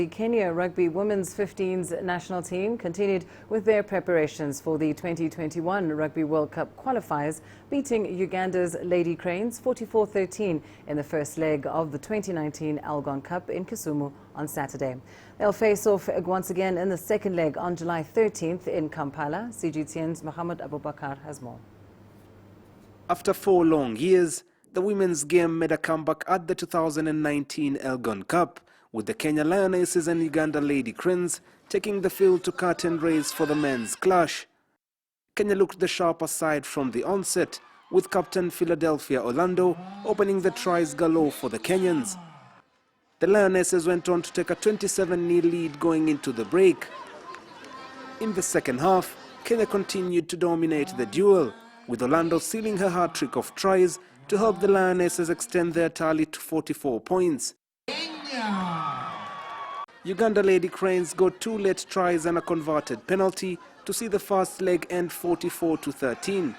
The Kenya Rugby Women's 15s national team continued with their preparations for the 2021 Rugby World Cup qualifiers, beating Uganda's Lady Cranes 44-13 in the first leg of the 2019 Elgon Cup in Kisumu on Saturday. They'll face off once again in the second leg on July 13th in Kampala. CGTN's Mohamed Abubakar has more. After 4 long years, the women's game made a comeback at the 2019 Elgon Cup, with the Kenya Lionesses and Uganda Lady Cranes taking the field to curtain raise for the men's clash. Kenya looked the sharper side from the onset, with captain Philadelphia Orlando opening the tries galore for the Kenyans. The Lionesses went on to take a 27-0 lead going into the break. In the second half, Kenya continued to dominate the duel, with Orlando sealing her hat-trick of tries to help the Lionesses extend their tally to 44 points. Uganda Lady Cranes got 2 late tries and a converted penalty to see the first leg end 44-13.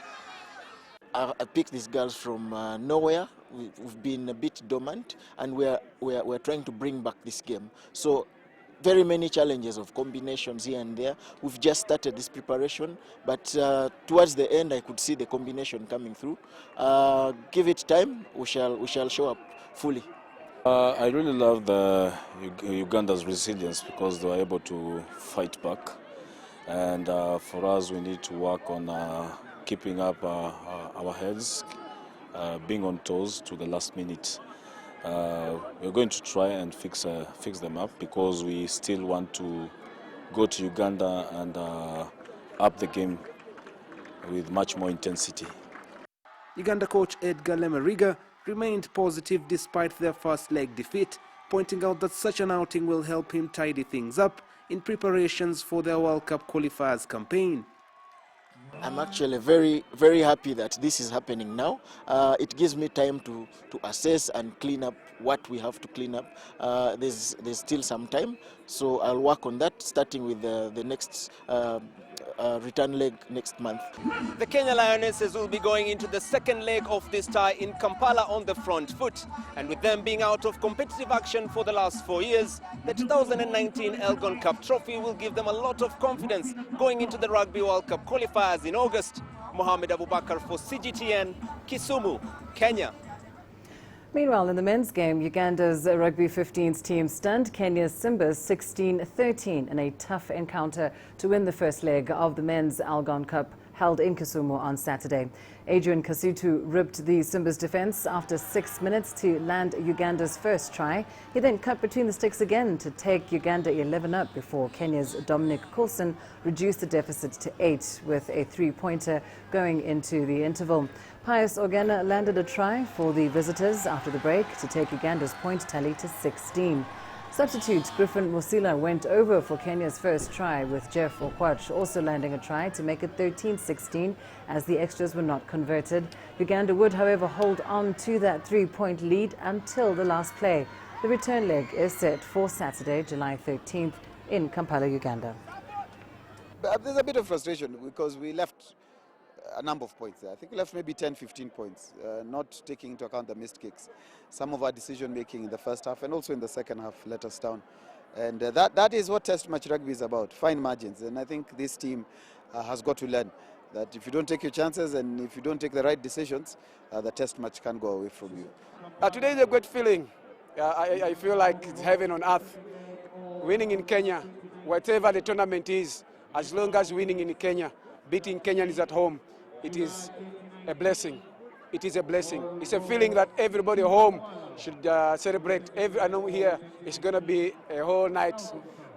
I picked these girls from nowhere. We've been a bit dormant, and we're trying to bring back this game. So very many challenges of combinations here and there. We've just started this preparation, but towards the end I could see the combination coming through. Give it time, we shall show up fully. I really love Uganda's resilience, because they were able to fight back, and for us we need to work on keeping up our heads, being on toes to the last minute. We're going to try and fix them up, because we still want to go to Uganda and up the game with much more intensity. Uganda coach Edgar Lemeriga remained positive despite their first leg defeat, pointing out that such an outing will help him tidy things up in preparations for their World Cup qualifiers campaign. I'm actually very, very happy that this is happening now. It gives me time to assess and clean up what we have to clean up. There's still some time, so I'll work on that, starting with the next return leg next month. The Kenya Lionesses will be going into the second leg of this tie in Kampala on the front foot. And with them being out of competitive action for the last 4 years, the 2019 Elgon Cup trophy will give them a lot of confidence going into the Rugby World Cup qualifiers in August. Mohamed Abubakar for CGTN, Kisumu, Kenya. Meanwhile, in the men's game, Uganda's Rugby 15s team stunned Kenya's Simbas 16-13 in a tough encounter to win the first leg of the men's Elgon Cup held in Kisumu on Saturday. Adrian Kasutu ripped the Simbas defence after 6 minutes to land Uganda's first try. He then cut between the sticks again to take Uganda 11 up before Kenya's Dominic Coulson reduced the deficit to 8 with a 3-pointer going into the interval. Pius Ogena landed a try for the visitors after the break to take Uganda's point tally to 16. Substitute Griffin Musila went over for Kenya's first try, with Jeff Okwach also landing a try to make it 13-16 as the extras were not converted. Uganda would, however, hold on to that 3-point lead until the last play. The return leg is set for Saturday, July 13th in Kampala, Uganda. There's a bit of frustration because we left a number of points there. I think we left maybe 10-15 points, not taking into account the missed kicks. Some of our decision making in the first half and also in the second half let us down. And that is what test match rugby is about, fine margins. And I think this team has got to learn that if you don't take your chances and if you don't take the right decisions, the test match can go away from you. Today is a good feeling. I feel like it's heaven on earth. Winning in Kenya, whatever the tournament is, as long as winning in Kenya, beating Kenyans at home, it is a blessing. It is a blessing. It's a feeling that everybody home should celebrate. I know here it's going to be a whole night,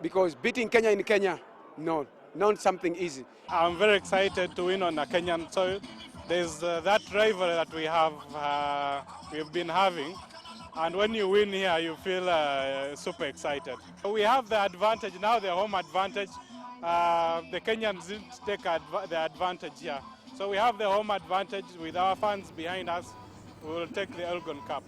because beating Kenya in Kenya, no, not something easy. I'm very excited to win on a Kenyan soil. There's that rivalry that we've been having, and when you win here, you feel super excited. We have the advantage now, the home advantage. The Kenyans didn't take the advantage here. So we have the home advantage with our fans behind us. We will take the Elgon Cup.